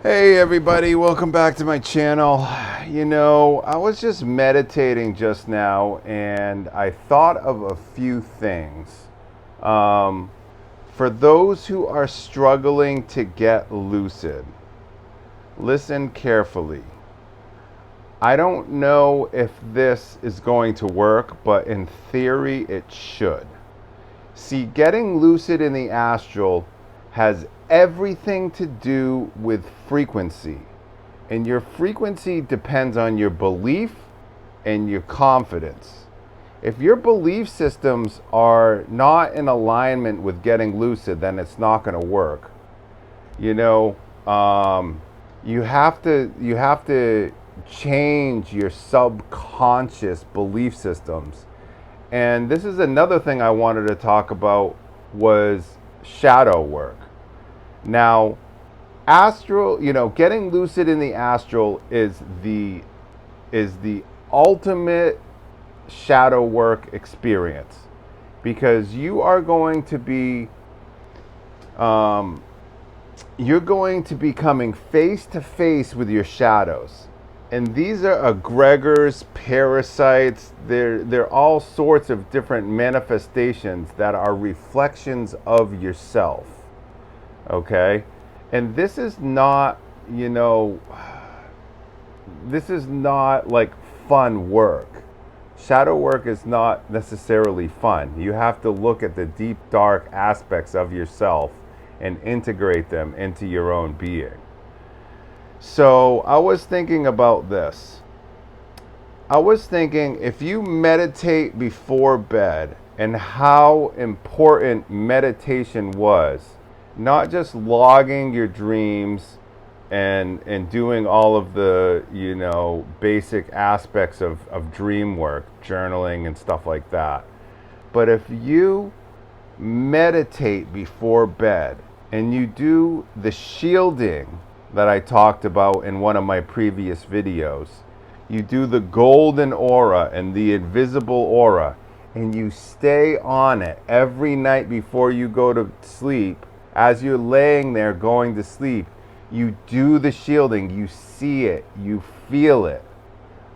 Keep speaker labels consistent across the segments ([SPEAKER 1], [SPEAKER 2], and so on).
[SPEAKER 1] Hey everybody, welcome back to my channel. You know, I was just meditating just now and I thought of a few things. For those who are struggling to get lucid, listen carefully. I don't know if this is going to work, but in theory it should. See, getting lucid in the astral has everything to do with frequency. And your frequency depends on your belief and your confidence. If your belief systems are not in alignment with getting lucid, then it's not going to work. You know, you have to change your subconscious belief systems. And this is another thing I wanted to talk about was shadow work. Now, astral, getting lucid in the astral is the ultimate shadow work experience, because you're going to be coming face to face with your shadows. And these are egregors, parasites. They're all sorts of different manifestations that are reflections of yourself. Okay? And this is not, this is not like fun work. Shadow work is not necessarily fun. You have to look at the deep, dark aspects of yourself and integrate them into your own being. So I was thinking about this. I was thinking, if you meditate before bed, and how important meditation was, not just logging your dreams and doing all of the, basic aspects of dream work, journaling and stuff like that. But if you meditate before bed and you do the shielding that I talked about in one of my previous videos, you do the golden aura and the invisible aura, and you stay on it every night before you go to sleep. As you're laying there going to sleep, you do the shielding, you see it, you feel it,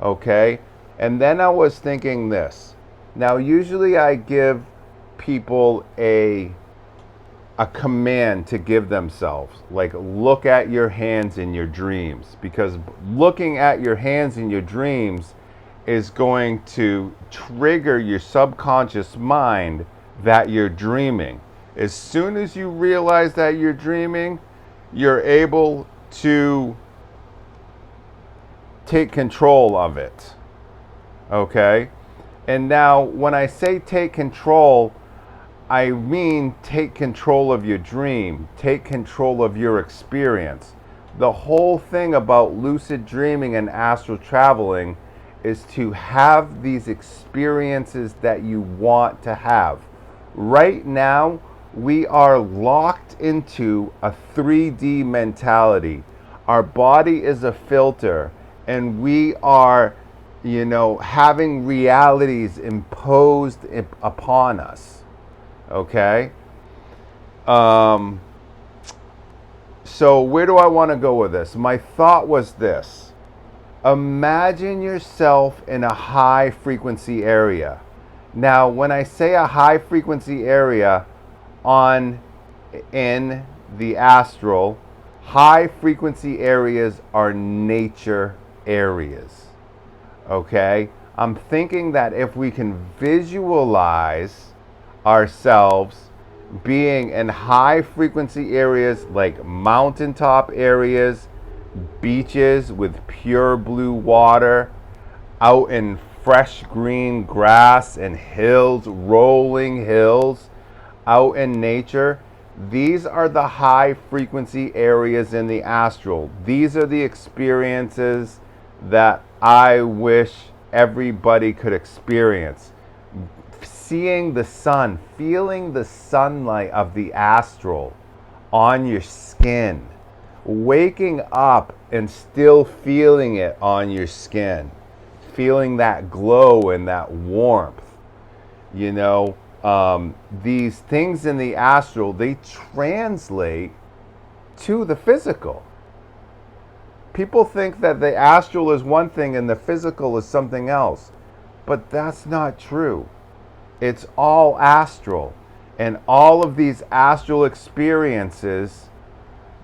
[SPEAKER 1] okay? And then I was thinking this. Now, usually I give people a command to give themselves, like, look at your hands in your dreams, because looking at your hands in your dreams is going to trigger your subconscious mind that you're dreaming. As soon as you realize that you're dreaming, you're able to take control of it. Okay? And now, when I say take control, I mean take control of your dream, take control of your experience. The whole thing about lucid dreaming and astral traveling is to have these experiences that you want to have. Right now, we are locked into a 3D mentality. Our body is a filter, and we are, having realities imposed upon us. Okay? So where do I want to go with this? My thought was this. Imagine yourself in a high frequency area. Now, when I say a high frequency area in the astral, high frequency areas are nature areas. Okay? I'm thinking that if we can visualize ourselves being in high frequency areas like mountaintop areas, beaches with pure blue water, out in fresh green grass and hills, rolling hills, out in nature, these are the high frequency areas in the astral. These are the experiences that I wish everybody could experience. Seeing the sun, feeling the sunlight of the astral on your skin, waking up and still feeling it on your skin, feeling that glow and that warmth. These things in the astral, they translate to the physical. People think that the astral is one thing and the physical is something else. But that's not true. It's all astral. And all of these astral experiences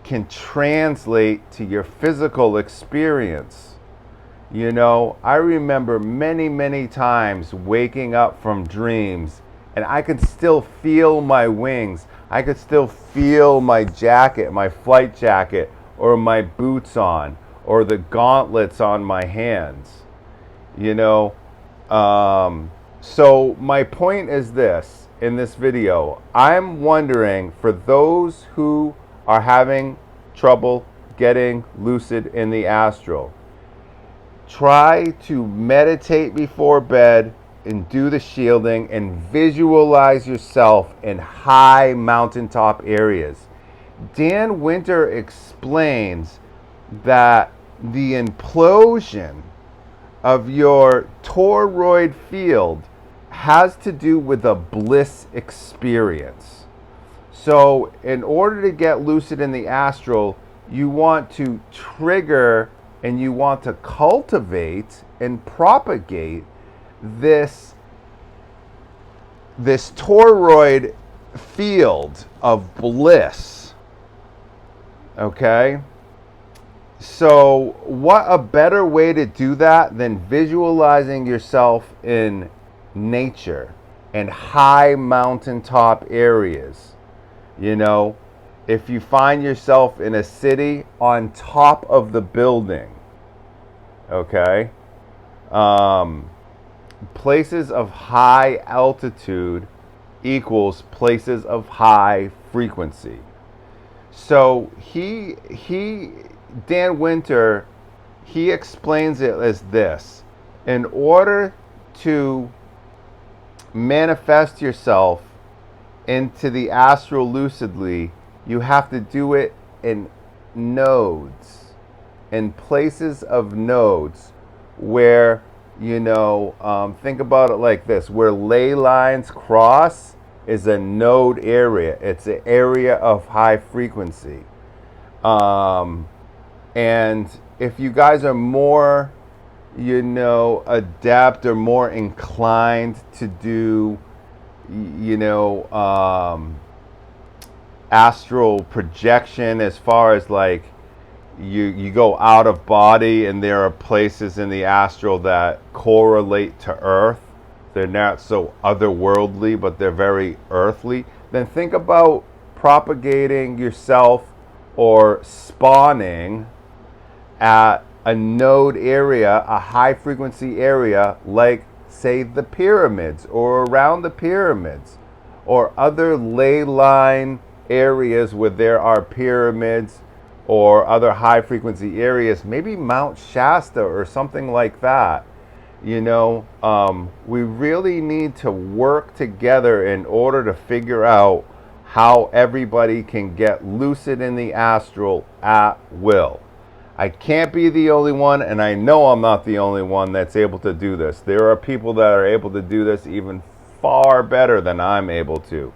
[SPEAKER 1] can translate to your physical experience. You know, I remember many, many times waking up from dreams and I could still feel my wings. I could still feel my jacket, my flight jacket, or my boots on, or the gauntlets on my hands. You know, so my point is this in this video. I'm wondering, for those who are having trouble getting lucid in the astral, try to meditate before bed and do the shielding and visualize yourself in high mountaintop areas. Dan Winter explains that the implosion of your toroid field has to do with a bliss experience. So in order to get lucid in the astral, you want to trigger and you want to cultivate and propagate this toroid field of bliss. Okay? So what a better way to do that than visualizing yourself in nature and high mountaintop areas. You know, if you find yourself in a city on top of the building, okay, places of high altitude equals places of high frequency. So Dan Winter, he explains it as this: in order to manifest yourself into the astral lucidly, you have to do it in nodes, in places of nodes where, you know, think about it like this: where ley lines cross is a node area. It's an area of high frequency. And if you guys are more, you know, adept or more inclined to do, you know, astral projection, as far as like you go out of body and there are places in the astral that correlate to Earth. They're not so otherworldly, but they're very earthly. Then think about propagating yourself or spawning at a node area, a high frequency area, like say the pyramids or around the pyramids, or other ley line areas where there are pyramids, or other high frequency areas, maybe Mount Shasta or something like that. You know, we really need to work together in order to figure out how everybody can get lucid in the astral at will. I can't be the only one, and I know I'm not the only one that's able to do this. There are people that are able to do this even far better than I'm able to.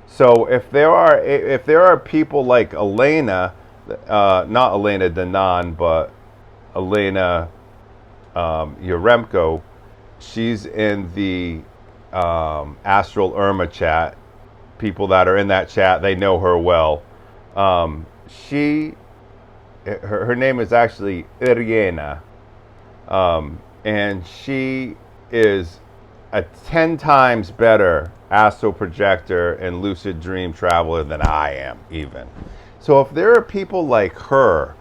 [SPEAKER 1] So if there are people like Elena, not Elena Danan, but Elena Yaremko, she's in the Astral Irma chat. People that are in that chat, they know her well. Her name is actually Irena, and she is a 10 times better astral projector and lucid dream traveler than I am even. So if there are people like her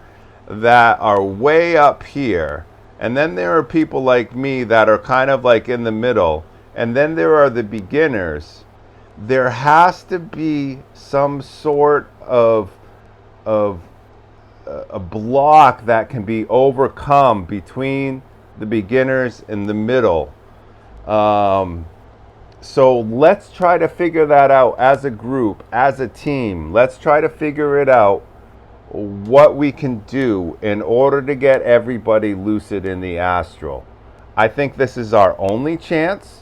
[SPEAKER 1] that are way up here, and then there are people like me that are kind of like in the middle, and then there are the beginners, there has to be some sort of a block that can be overcome between the beginners and the middle. So let's try to figure that out as a group, as a team. Let's try to figure it out, what we can do in order to get everybody lucid in the astral. I think this is our only chance.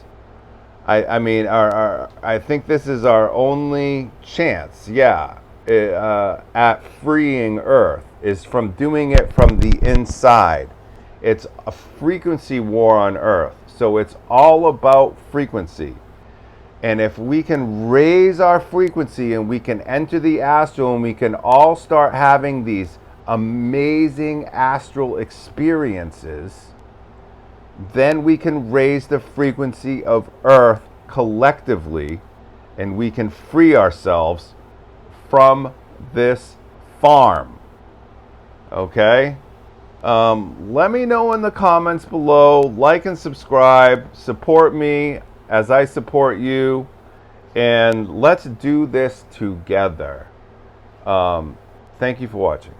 [SPEAKER 1] I mean, I think this is our only chance, yeah. at freeing Earth, is from doing it from the inside. It's a frequency war on Earth. So it's all about frequency. And if we can raise our frequency and we can enter the astral and we can all start having these amazing astral experiences, then we can raise the frequency of Earth collectively and we can free ourselves from this farm. Okay? Let me know in the comments below. Like and subscribe. Support me as I support you. And let's do this together. Thank you for watching.